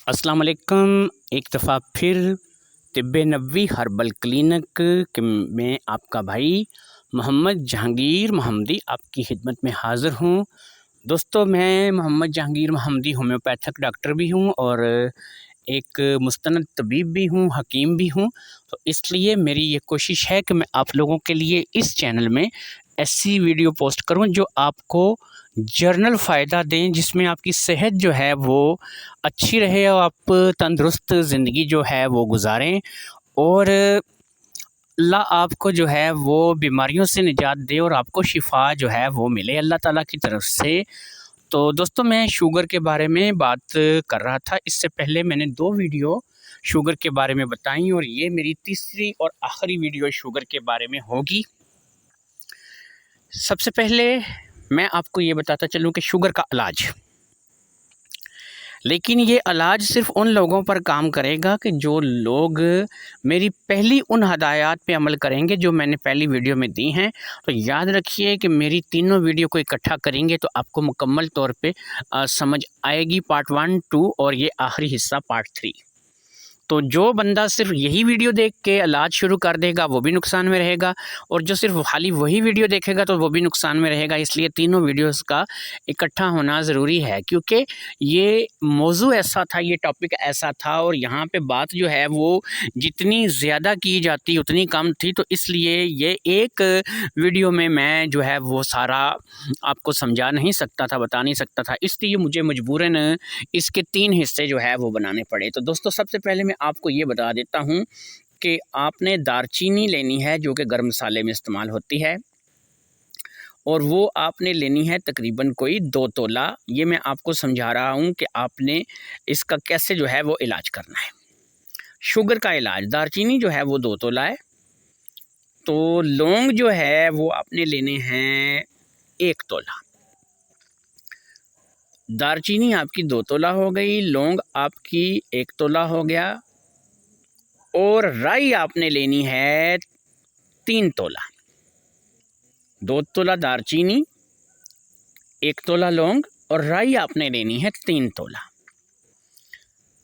अस्सलाम वालेकुम। एक दफ़ा फिर तिब्बे नबवी हर्बल क्लिनिक में आपका भाई मोहम्मद जहांगीर महमदी आपकी खिदमत में हाज़िर हूँ। दोस्तों, मैं मोहम्मद जहांगीर महमदी होम्योपैथिक डॉक्टर भी हूँ और एक मुस्तनद तबीब भी हूँ, हकीम भी हूँ। तो इसलिए मेरी ये कोशिश है कि मैं आप लोगों के लिए इस चैनल में ऐसी वीडियो पोस्ट करूँ जो आपको जर्नल फ़ायदा दें, जिसमें आपकी सेहत जो है वो अच्छी रहे और आप तंदुरुस्त ज़िंदगी जो है वो गुजारें और अल्लाह आपको जो है वो बीमारियों से निजात दे और आपको शिफा जो है वो मिले अल्लाह ताला की तरफ से। तो दोस्तों, मैं शुगर के बारे में बात कर रहा था। इससे पहले मैंने 2 वीडियो शुगर के बारे में बताई और ये मेरी तीसरी और आखिरी वीडियो शुगर के बारे में होगी। सबसे पहले मैं आपको ये बताता चलूँ कि शुगर का इलाज, लेकिन ये इलाज सिर्फ़ उन लोगों पर काम करेगा कि जो लोग मेरी पहली उन हदायत पे अमल करेंगे जो मैंने पहली वीडियो में दी हैं। तो याद रखिए कि मेरी तीनों वीडियो को इकट्ठा करेंगे तो आपको मुकम्मल तौर पे समझ आएगी, पार्ट 1, 2 और ये आखिरी हिस्सा पार्ट 3। तो जो बंदा सिर्फ यही वीडियो देख के इलाज शुरू कर देगा वो भी नुकसान में रहेगा, और जो सिर्फ खाली वही वीडियो देखेगा तो वो भी नुकसान में रहेगा। इसलिए तीनों वीडियोस का इकट्ठा होना ज़रूरी है, क्योंकि ये मौजू ऐसा था, ये टॉपिक ऐसा था और यहाँ पे बात जो है वो जितनी ज़्यादा की जाती उतनी कम थी। तो इसलिए ये एक वीडियो में मैं जो है वो सारा आपको समझा नहीं सकता था, बता नहीं सकता था, इसलिए मुझे मजबूरन इसके 3 हिस्से जो है वो बनाने पड़े। तो दोस्तों, सबसे पहले मैं आपको ये बता देता हूँ कि आपने दालचीनी लेनी है जो कि गर्म मसाले में इस्तेमाल होती है, और वो आपने लेनी है तकरीबन कोई 2 तोला। ये मैं आपको समझा रहा हूँ कि आपने इसका कैसे जो है वो इलाज करना है। शुगर का इलाज, दालचीनी जो है वो 2 तोला है। तो लौंग जो है वो आपने लेने हैं 1 तोला। दालचीनी आपकी 2 तोला हो गई, लौंग आपकी 1 तोला हो गया, और राई आपने लेनी है 3 तोला। 2 तोला दालचीनी, 1 तोला लौंग और राई आपने लेनी है 3 तोला।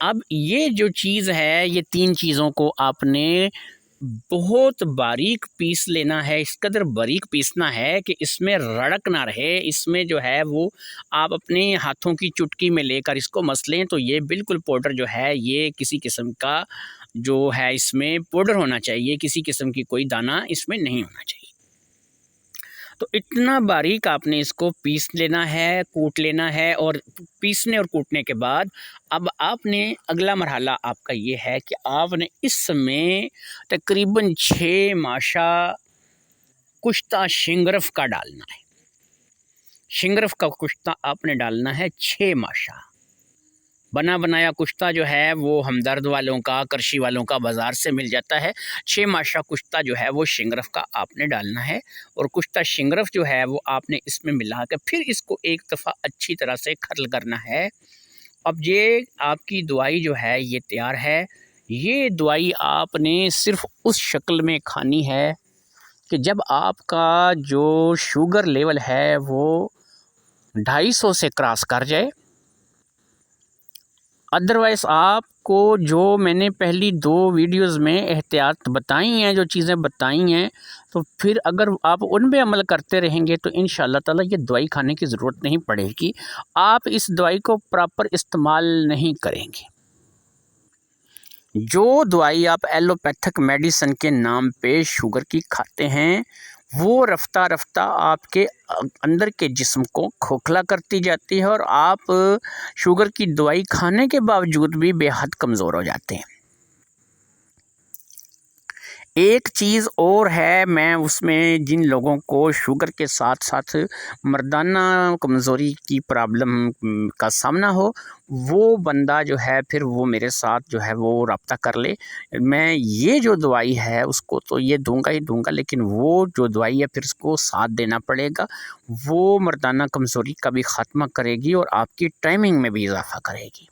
अब ये जो चीज़ है, ये 3 चीज़ों को आपने बहुत बारीक पीस लेना है। इस कदर बारीक पीसना है कि इसमें रड़क ना रहे। इसमें जो है वो आप अपने हाथों की चुटकी में लेकर इसको मस लें तो ये बिल्कुल पाउडर जो है, ये किसी किस्म का जो है इसमें पाउडर होना चाहिए, किसी किस्म की कोई दाना इसमें नहीं होना चाहिए। तो इतना बारीक आपने इसको पीस लेना है, कूट लेना है, और पीसने और कूटने के बाद अब आपने अगला मरहला आपका ये है कि आपने इसमें तकरीबन 6 माशा कुश्ता शिंगरफ का डालना है। शिंगरफ का कुश्ता आपने डालना है 6 माशा। बना बनाया कुश्ता जो है वो हमदर्द वालों का, करशी वालों का बाज़ार से मिल जाता है। 6 माशा कुश्ता जो है वो शिंगरफ का आपने डालना है, और कुश्ता शिंगरफ जो है वो आपने इसमें मिला के फिर इसको एक दफ़ा अच्छी तरह से खर्ल करना है। अब ये आपकी दवाई जो है ये तैयार है। ये दवाई आपने सिर्फ़ उस शक्ल में खानी है कि जब आपका जो शुगर लेवल है वो 250 से क्रॉस कर जाए। अदरवाइज़ आपको जो मैंने पहली 2 वीडियोज़ में एहतियात बताई हैं, जो चीज़ें बताई हैं, तो फिर अगर आप उन पे अमल करते रहेंगे तो इंशाअल्लाह ताला ये दवाई खाने की ज़रूरत नहीं पड़ेगी। आप इस दवाई को प्रॉपर इस्तेमाल नहीं करेंगे। जो दवाई आप एलोपैथिक मेडिसिन के नाम पे शुगर की खाते हैं, वो रफ्ता रफ्ता आपके अंदर के जिस्म को खोखला करती जाती है, और आप शुगर की दवाई खाने के बावजूद भी बेहद कमज़ोर हो जाते हैं। एक चीज़ और है, मैं उसमें जिन लोगों को शुगर के साथ साथ मर्दाना कमज़ोरी की प्रॉब्लम का सामना हो, वो बंदा जो है फिर वो मेरे साथ जो है वो रब्ता कर ले। मैं ये जो दवाई है उसको तो ये दूंगा ही दूंगा, लेकिन वो जो दवाई है फिर उसको साथ देना पड़ेगा। वो मर्दाना कमज़ोरी का भी ख़त्मा करेगी और आपकी टाइमिंग में भी इजाफ़ा करेगी।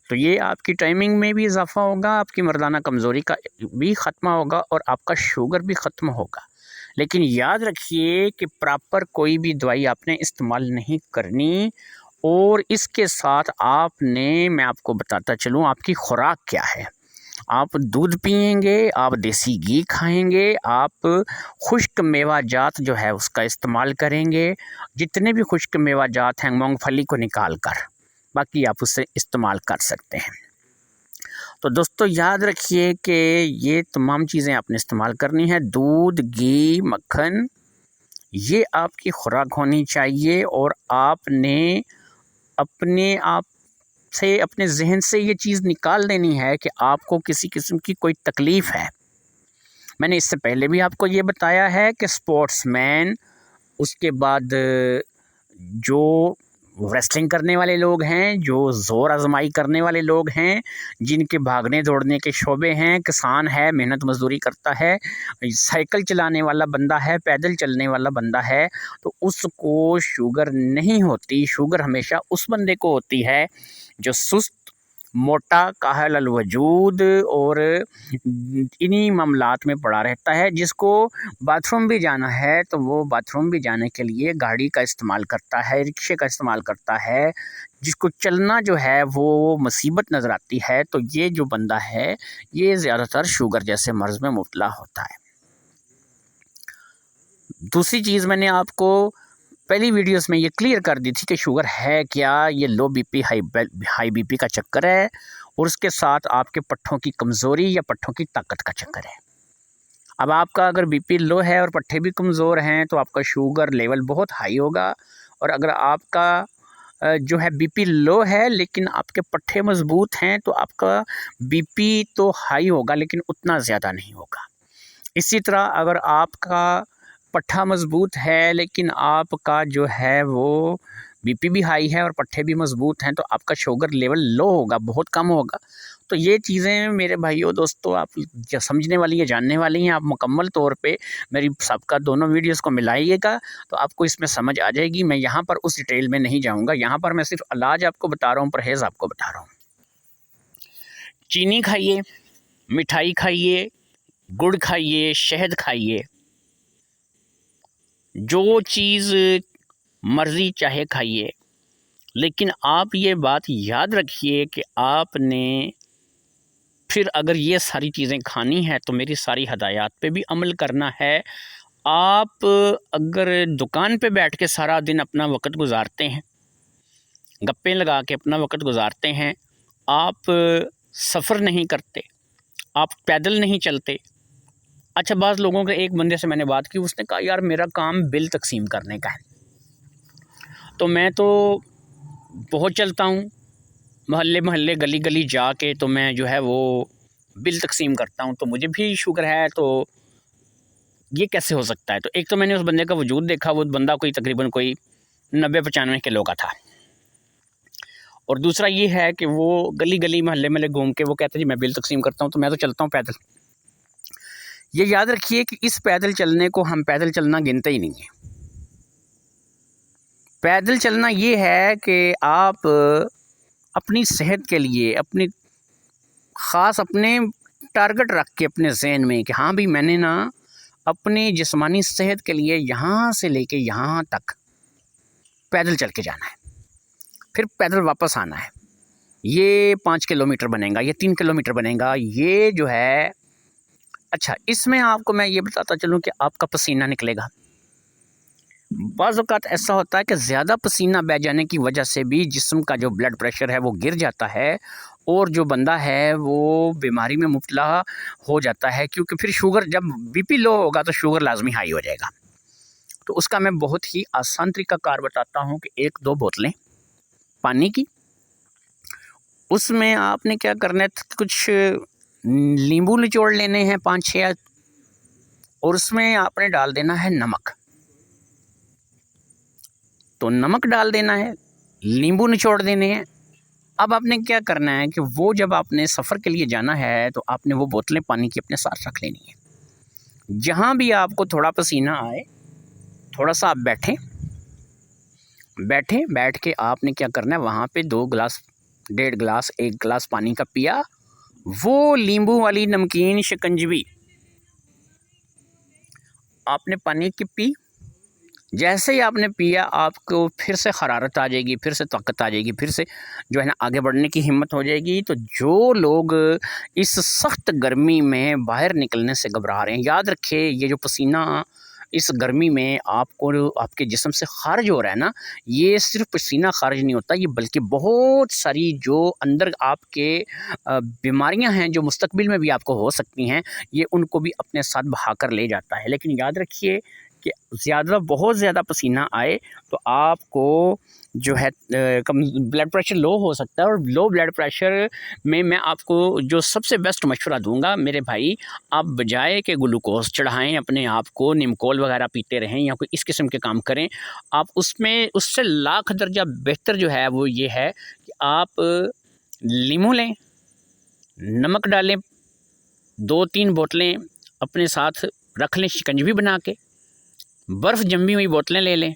तो ये आपकी टाइमिंग में भी इजाफ़ा होगा, आपकी मर्दाना कमज़ोरी का भी ख़त्मा होगा और आपका शुगर भी ख़त्म होगा। लेकिन याद रखिए कि प्रॉपर कोई भी दवाई आपने इस्तेमाल नहीं करनी, और इसके साथ आपने, मैं आपको बताता चलूँ आपकी खुराक क्या है। आप दूध पिएंगे, आप देसी घी खाएंगे, आप खुश्क मेवा जात जो है उसका इस्तेमाल करेंगे। जितने भी खुश्क मेवा जात हैं मूंगफली को निकाल कर, बाकी आप उससे इस्तेमाल कर सकते हैं। तो दोस्तों याद रखिए कि ये तमाम चीज़ें आपने इस्तेमाल करनी है। दूध, घी, मक्खन, ये आपकी खुराक होनी चाहिए। और आपने अपने आप से, अपने जहन से ये चीज़ निकाल देनी है कि आपको किसी किस्म की कोई तकलीफ़ है। मैंने इससे पहले भी आपको ये बताया है कि स्पोर्ट्समैन, उसके बाद जो रेसलिंग करने वाले लोग हैं, जो ज़ोर आजमाई करने वाले लोग हैं, जिनके भागने दौड़ने के शोबे हैं, किसान है, मेहनत मजदूरी करता है, साइकिल चलाने वाला बंदा है, पैदल चलने वाला बंदा है, तो उसको शुगर नहीं होती। शुगर हमेशा उस बंदे को होती है जो सुस्त, मोटा, काहल अल वजूद और इन्हीं मामलात में पड़ा रहता है। जिसको बाथरूम भी जाना है तो वो बाथरूम भी जाने के लिए गाड़ी का इस्तेमाल करता है, रिक्शे का इस्तेमाल करता है। जिसको चलना जो है वो मुसीबत नज़र आती है, तो ये जो बंदा है ये ज़्यादातर शुगर जैसे मर्ज़ में मुब्तला होता है। दूसरी चीज़, मैंने आपको पहली वीडियोस में ये क्लियर कर दी थी कि शुगर है क्या, ये लो बीपी हाई बीपी का चक्कर है, और उसके साथ आपके पट्ठों की कमज़ोरी या पट्ठों की ताकत का चक्कर है। अब आपका अगर बीपी लो है और पट्ठे भी कमज़ोर हैं तो आपका शुगर लेवल बहुत हाई होगा। और अगर आपका जो है बीपी लो है लेकिन आपके पट्ठे मज़बूत हैं तो आपका बीपी तो हाई होगा लेकिन उतना ज़्यादा नहीं होगा। इसी तरह अगर आपका पट्ठा मज़बूत है लेकिन आपका जो है वो बीपी भी हाई है और पट्ठे भी मज़बूत हैं तो आपका शुगर लेवल लो होगा, बहुत कम होगा। तो ये चीज़ें मेरे भाइयों दोस्तों आप जो समझने वाली है, जानने वाली हैं। आप मुकम्मल तौर पे मेरी सबका दोनों वीडियोस को मिलाइएगा तो आपको इसमें समझ आ जाएगी। मैं यहाँ पर उस डिटेल में नहीं जाऊँगा, यहाँ पर मैं सिर्फ इलाज आपको बता रहा हूँ, परहेज़ आपको बता रहा हूँ। चीनी खाइए, मिठाई खाइए, गुड़ खाइए, शहद खाइए, जो चीज़ मर्ज़ी चाहे खाइए, लेकिन आप ये बात याद रखिए कि आपने फिर अगर ये सारी चीज़ें खानी है तो मेरी सारी हदायत पे भी अमल करना है। आप अगर दुकान पे बैठ के सारा दिन अपना वक़्त गुज़ारते हैं, गप्पे लगा के अपना वक़्त गुज़ारते हैं, आप सफ़र नहीं करते, आप पैदल नहीं चलते। अच्छा, बाज़ लोगों के, एक बंदे से मैंने बात की, उसने कहा यार मेरा काम बिल तक़सीम करने का है, तो मैं तो बहुत चलता हूँ, मोहल्ले गली गली जाके तो मैं जो है वो बिल तक़सीम करता हूँ, तो मुझे भी शुगर है, तो ये कैसे हो सकता है। तो एक तो मैंने उस बंदे का वजूद देखा, वो बंदा कोई तकरीबन कोई 90-95 किलो का था, और दूसरा ये है कि वो गली गली मोहल्ले घूम के वो कहता है जी मैं बिल तक़सीम करता हूँ, तो मैं तो चलता हूँ पैदल। ये याद रखिए कि इस पैदल चलने को हम पैदल चलना गिनते ही नहीं है। पैदल चलना ये है कि आप अपनी सेहत के लिए अपनी ख़ास अपने टारगेट रख के अपने जहन में कि हाँ भाई मैंने ना अपनी जिस्मानी सेहत के लिए यहाँ से लेके यहाँ तक पैदल चल के जाना है, फिर पैदल वापस आना है। ये 5 किलोमीटर बनेगा, ये 3 किलोमीटर बनेगा, ये जो है। अच्छा, इसमें आपको मैं ये बताता चलूँ कि आपका पसीना निकलेगा। बाज़ औक़ात ऐसा होता है कि ज़्यादा पसीना बह जाने की वजह से भी जिस्म का जो ब्लड प्रेशर है वो गिर जाता है, और जो बंदा है वो बीमारी में मुब्तला हो जाता है, क्योंकि फिर शुगर, जब बीपी लो होगा तो शुगर लाजमी हाई हो जाएगा। तो उसका मैं बहुत ही आसान तरीक़ाकार बताता हूँ कि 1-2 बोतलें पानी की, उसमें आपने क्या करना है, कुछ नींबू निचोड़ लेने हैं 5-6, और उसमें आपने डाल देना है नमक। तो नमक डाल देना है, नींबू निचोड़ देने हैं। अब आपने क्या करना है कि वो जब आपने सफ़र के लिए जाना है तो आपने वो बोतलें पानी की अपने साथ रख लेनी है। जहाँ भी आपको थोड़ा पसीना आए, थोड़ा सा आप बैठ के आपने क्या करना है, वहाँ पे 2 गिलास, 1.5 गिलास, 1 गिलास पानी का पिया। वो नींबू वाली नमकीन शिकंजवी आपने पानी की पी, जैसे ही आपने पिया आपको फिर से हरारत आ जाएगी, फिर से ताकत आ जाएगी, फिर से जो है ना आगे बढ़ने की हिम्मत हो जाएगी। तो जो लोग इस सख्त गर्मी में बाहर निकलने से घबरा रहे हैं, याद रखिए ये जो पसीना इस गर्मी में आपको आपके जिस्म से ख़ारिज हो रहा है ना, ये सिर्फ पसीना ख़ारिज नहीं होता, ये बल्कि बहुत सारी जो अंदर आपके बीमारियां हैं जो मुस्तकबिल में भी आपको हो सकती हैं, ये उनको भी अपने साथ बहा कर ले जाता है। लेकिन याद रखिए कि बहुत ज़्यादा पसीना आए तो आपको जो है कम ब्लड प्रेशर लो हो सकता है। और लो ब्लड प्रेशर में मैं आपको जो सबसे बेस्ट मशवरा दूंगा मेरे भाई, आप बजाय के ग्लूकोज चढ़ाएं अपने आप को, निमकोल वगैरह पीते रहें या कोई इस किस्म के काम करें, आप उसमें उससे लाख दर्जा बेहतर जो है वो ये है कि आप लीमू लें, नमक डालें, 2-3 बोतलें अपने साथ रख लें शिकंजवी बना के, बर्फ़ जमी हुई बोतलें ले लें,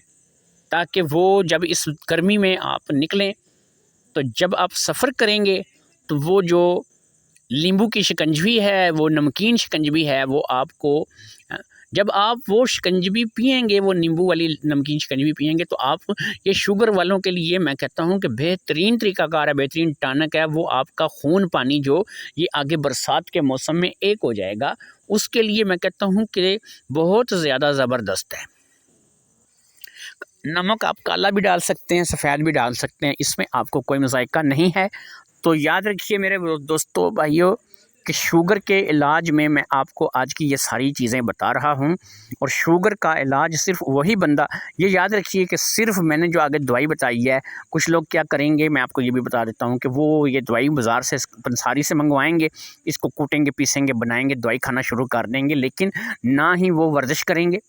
ताकि वो जब इस गर्मी में आप निकलें तो जब आप सफ़र करेंगे तो वो जो नींबू की शिकंजवी है, वो नमकीन शिकंजवी है, वो आपको जब आप वो शिकंजवी पिएंगे, वो नींबू वाली नमकीन शिकंजवी पिएंगे, तो आप ये शुगर वालों के लिए मैं कहता हूँ कि बेहतरीन तरीक़ाकार है, बेहतरीन टॉनिक है। वो आपका खून पानी जो ये आगे बरसात के मौसम में एक हो जाएगा, उसके लिए मैं कहता हूँ कि बहुत ज़्यादा ज़बरदस्त है। नमक आप काला भी डाल सकते हैं, सफ़ेद भी डाल सकते हैं, इसमें आपको कोई मज़ायका नहीं है। तो याद रखिए मेरे दोस्तों भाइयों कि शुगर के इलाज में मैं आपको आज की ये सारी चीज़ें बता रहा हूँ। और शुगर का इलाज सिर्फ वही बंदा, ये याद रखिए कि सिर्फ मैंने जो आगे दवाई बताई है, कुछ लोग क्या करेंगे मैं आपको ये भी बता देता हूँ कि वो ये दवाई बाज़ार से पंसारी से मंगवाएंगे, इसको कूटेंगे, पीसेंगे, बनाएंगे, दवाई खाना शुरू कर देंगे, लेकिन ना ही वो वर्जिश करेंगे,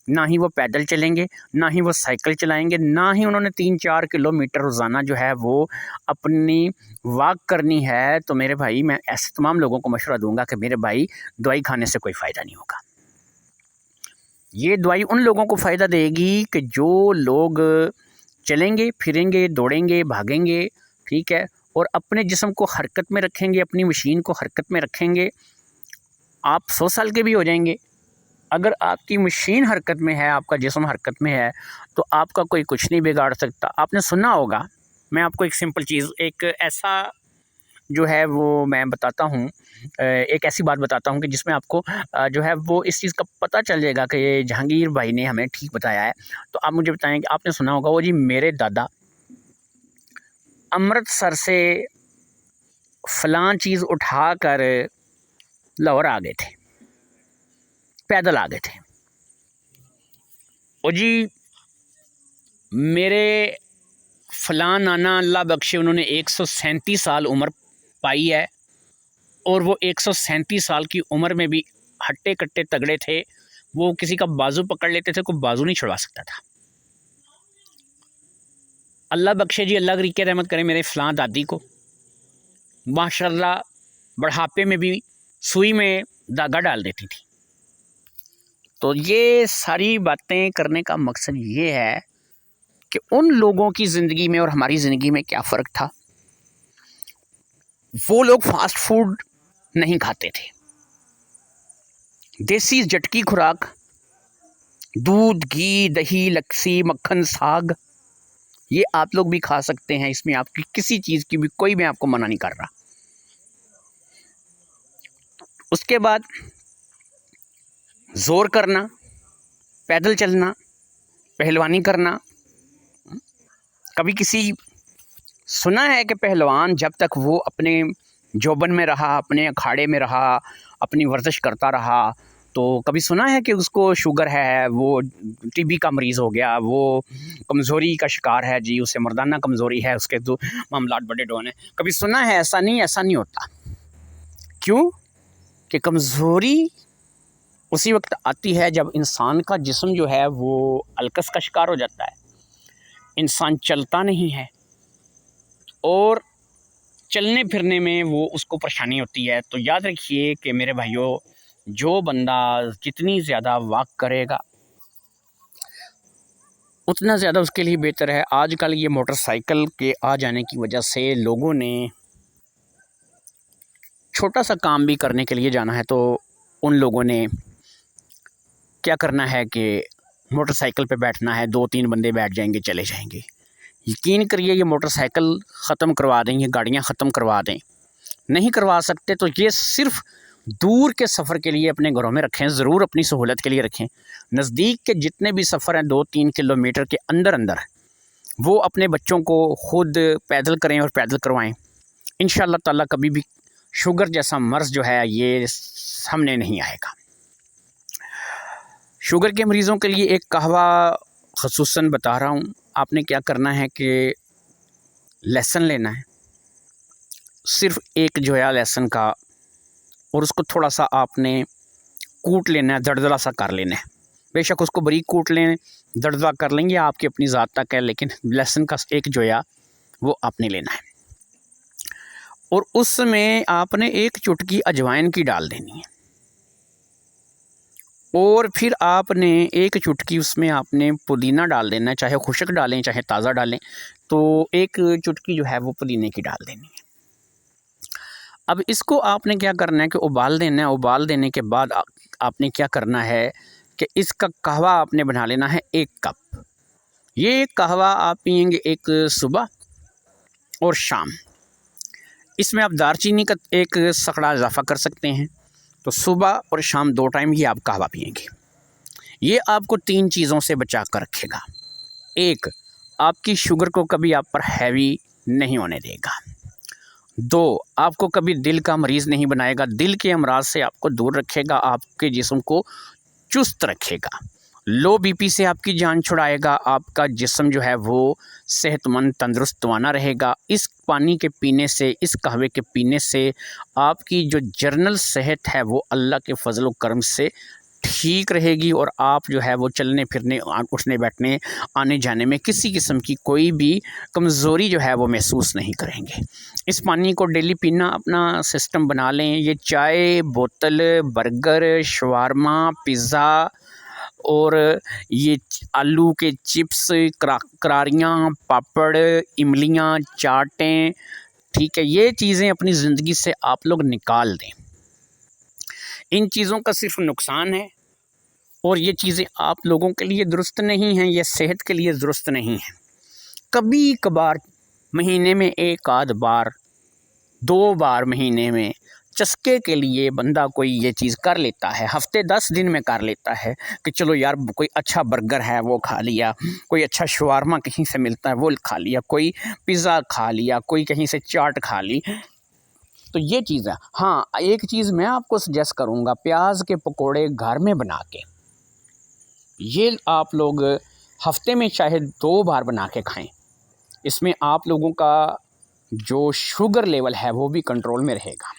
ना ही वो पैदल चलेंगे, ना ही वो साइकिल चलाएंगे, ना ही उन्होंने 3-4 किलोमीटर रोज़ाना जो है वो अपनी वॉक करनी है। तो मेरे भाई मैं ऐसे तमाम लोगों को मशवरा दूंगा कि मेरे भाई दवाई खाने से कोई फ़ायदा नहीं होगा। ये दवाई उन लोगों को फ़ायदा देगी कि जो लोग चलेंगे, फिरेंगे, दौड़ेंगे, भागेंगे, ठीक है, और अपने जिस्म को हरकत में रखेंगे, अपनी मशीन को हरकत में रखेंगे। आप 100 साल के भी हो जाएंगे, अगर आपकी मशीन हरकत में है, आपका जिस्म हरकत में है, तो आपका कोई कुछ नहीं बिगाड़ सकता। आपने सुना होगा, मैं आपको एक सिंपल चीज़, एक ऐसा जो है वो मैं बताता हूँ, एक ऐसी बात बताता हूँ कि जिसमें आपको जो है वो इस चीज़ का पता चल जाएगा कि ये जहांगीर भाई ने हमें ठीक बताया है। तो आप मुझे बताएं कि आपने सुना होगा, वो जी मेरे दादा अमृतसर से फ़लाँ चीज़ उठा कर लाहौर आ गए थे, पैदल आ गए थे। और जी मेरे फ़लाँ नाना अल्लाह बख्शे, उन्होंने 137 साल उम्र पाई है, और वो 137 साल की उम्र में भी हट्टे कट्टे तगड़े थे। वो किसी का बाजू पकड़ लेते थे, कोई बाजू नहीं छुड़वा सकता था। अल्लाह बख्शे जी, अल्लाह की रहमत करे मेरे फ़लाँ दादी को, माशाल्लाह बढ़ापे में भी सुई में धागा डाल देती थी। तो ये सारी बातें करने का मकसद ये है कि उन लोगों की ज़िंदगी में और हमारी ज़िंदगी में क्या फ़र्क था। वो लोग फास्ट फूड नहीं खाते थे, देसी झटकी खुराक, दूध, घी, दही, लस्सी, मक्खन, साग, ये आप लोग भी खा सकते हैं। इसमें आपकी किसी चीज़ की भी कोई, मैं आपको मना नहीं कर रहा। उसके बाद जोर करना, पैदल चलना, पहलवानी करना। कभी किसी सुना है कि पहलवान जब तक वो अपने जोबन में रहा, अपने अखाड़े में रहा, अपनी वर्जिश करता रहा, तो कभी सुना है कि उसको शुगर है, वो टीबी का मरीज़ हो गया, वो कमज़ोरी का शिकार है जी, उसे मर्दाना कमज़ोरी है, उसके तो मामलात बड़े डॉन हैं। कभी सुना है? ऐसा नहीं, ऐसा नहीं होता। क्यों? कि कमज़ोरी उसी वक्त आती है जब इंसान का जिस्म जो है वो अलकस का शिकार हो जाता है, इंसान चलता नहीं है और चलने फिरने में वो उसको परेशानी होती है। तो याद रखिए कि मेरे भाइयों, जो बंदा जितनी ज़्यादा वॉक करेगा उतना ज़्यादा उसके लिए बेहतर है। आजकल ये मोटरसाइकिल के आ जाने की वजह से लोगों ने छोटा सा काम भी करने के लिए जाना है तो उन लोगों ने क्या करना है कि मोटरसाइकिल पे बैठना है, 2-3 बंदे बैठ जाएंगे, चले जाएंगे। यकीन करिए ये मोटरसाइकिल ख़त्म करवा दें, ये गाड़ियाँ ख़त्म करवा दें। नहीं करवा सकते तो ये सिर्फ दूर के सफ़र के लिए अपने घरों में रखें, ज़रूर अपनी सहूलत के लिए रखें। नज़दीक के जितने भी सफ़र हैं 2-3 किलोमीटर के अंदर अंदर, वो अपने बच्चों को खुद पैदल करें और पैदल करवाएं। इंशाअल्लाह ताला कभी भी शुगर जैसा मर्ज़ जो है ये सामने नहीं आएगा। शुगर के मरीज़ों के लिए एक कहवा ख़ुसूसन बता रहा हूँ। आपने क्या करना है कि लहसुन लेना है, सिर्फ एक जो है लहसुन का, और उसको थोड़ा सा आपने कूट लेना है, दरदरा सा कर लेना है। बेशक उसको बारीक कूट लें, दरदरा कर लेंगे, आपकी अपनी ज़ात तक है, लेकिन लहसुन का एक जो है वो आपने लेना है। और उसमें आपने एक चुटकी अजवाइन की डाल देनी है, और फिर आपने एक चुटकी उसमें आपने पुदीना डाल देना है, चाहे खुशक डालें चाहे ताज़ा डालें। तो एक चुटकी जो है वो पुदीने की डाल देनी है। अब इसको आपने क्या करना है कि उबाल देना है। उबाल देने के बाद आपने क्या करना है कि इसका कहवा आपने बना लेना है 1 कप। ये कहवा आप पिएंगे एक सुबह और शाम। इसमें आप दालचीनी का एक सकड़ा इजाफा कर सकते हैं। तो सुबह और शाम 2 टाइम ही आप कहवा पिएंगे। ये आपको 3 चीज़ों से बचा कर रखेगा। 1, आपकी शुगर को कभी आप पर हैवी नहीं होने देगा। 2, आपको कभी दिल का मरीज़ नहीं बनाएगा, दिल के अमराज से आपको दूर रखेगा, आपके जिस्म को चुस्त रखेगा। लो बीपी से आपकी जान छुड़ाएगा, आपका जिस्म जो है वो सेहतमंद तंदुरुस्त तवाना रहेगा। इस पानी के पीने से, इस कहवे के पीने से आपकी जो जर्नल सेहत है वो अल्लाह के फजल व करम से ठीक रहेगी, और आप जो है वो चलने फिरने, उठने बैठने, आने जाने में किसी किस्म की कोई भी कमज़ोरी जो है वो महसूस नहीं करेंगे। इस पानी को डेली पीना अपना सिस्टम बना लें। ये चाय, बोतल, बर्गर, शवारमा, पिज़्ज़ा और ये आलू के चिप्स, करारियाँ, पापड़, इमलियाँ, चाटें, ठीक है, ये चीज़ें अपनी ज़िंदगी से आप लोग निकाल दें। इन चीज़ों का सिर्फ नुकसान है, और ये चीज़ें आप लोगों के लिए दुरुस्त नहीं हैं, ये सेहत के लिए दुरुस्त नहीं है। कभी कभार महीने में 1 आध बार, 2 बार महीने में चस्के के लिए बंदा कोई ये चीज़ कर लेता है, हफ्ते 10 दिन में कर लेता है कि चलो यार कोई अच्छा बर्गर है वो खा लिया, कोई अच्छा शवारमा कहीं से मिलता है वो खा लिया, कोई पिज़्ज़ा खा लिया, कोई कहीं से चाट खा ली, तो ये चीज़ है। हाँ, एक चीज़ मैं आपको सजेस्ट करूँगा, प्याज के पकोड़े घर में बना के, ये आप लोग हफ्ते में चाहे 2 बार बना के खाएं। इसमें आप लोगों का जो शुगर लेवल है वो भी कंट्रोल में रहेगा।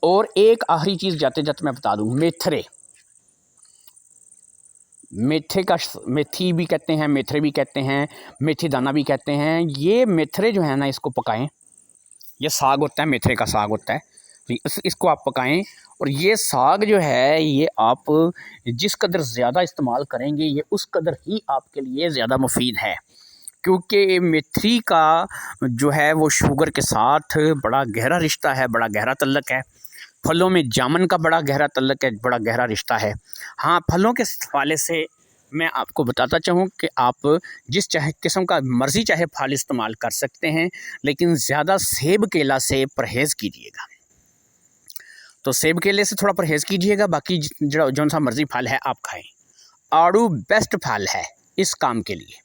और एक आखिरी चीज़ जाते जाते मैं बता दूं, मेथरे, मेथे का मेथी भी कहते हैं, मेथरे भी कहते हैं, मेथी दाना भी कहते हैं। ये मेथरे जो है ना, इसको पकाएं। ये साग होता है, मेथरे का साग होता है, तो इसको आप पकाएं। और ये साग जो है ये आप जिस कदर ज़्यादा इस्तेमाल करेंगे ये उस कदर ही आपके लिए ज़्यादा मुफीद है, क्योंकि मेथी का जो है वो शुगर के साथ बड़ा गहरा रिश्ता है, बड़ा गहरा तल्लक है। फलों में जामुन का बड़ा गहरा तल्लक है, बड़ा गहरा रिश्ता है। हाँ, फलों के हवाले से मैं आपको बताता चाहूँ कि आप जिस चाहे किस्म का मर्ज़ी चाहे फल इस्तेमाल कर सकते हैं, लेकिन ज़्यादा सेब केला से परहेज़ कीजिएगा। तो सेब केले से थोड़ा परहेज़ कीजिएगा, बाकी जौन सा मर्ज़ी फल है आप खाएं। आड़ू बेस्ट फल है इस काम के लिए।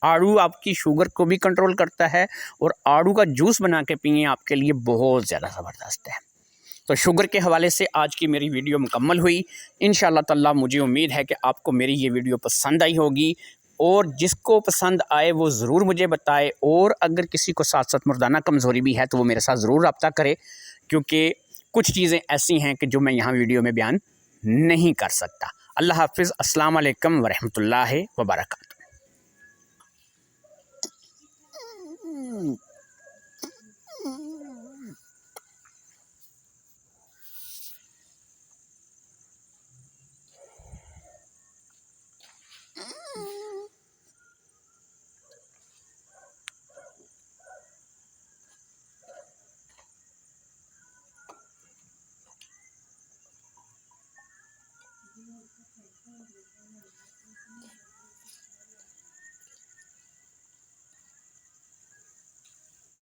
आड़ू आपकी शुगर को भी कंट्रोल करता है, और आड़ू का जूस बना के पिए, आपके लिए बहुत ज़्यादा ज़बरदस्त है। तो शुगर के हवाले से आज की मेरी वीडियो मुकम्मल हुई। इंशाअल्लाह ताला मुझे उम्मीद है कि आपको मेरी ये वीडियो पसंद आई होगी, और जिसको पसंद आए वो ज़रूर मुझे बताए। और अगर किसी को साथ साथ मर्दाना कमज़ोरी भी है तो वो मेरे साथ ज़रूर रब्ता करे, क्योंकि कुछ चीज़ें ऐसी हैं कि जो मैं यहाँ वीडियो में बयान नहीं कर सकता। अल्लाह हाफ़िज़। अस्सलाम वालेकुम वरहमतुल्लाहि वबरकातुहू।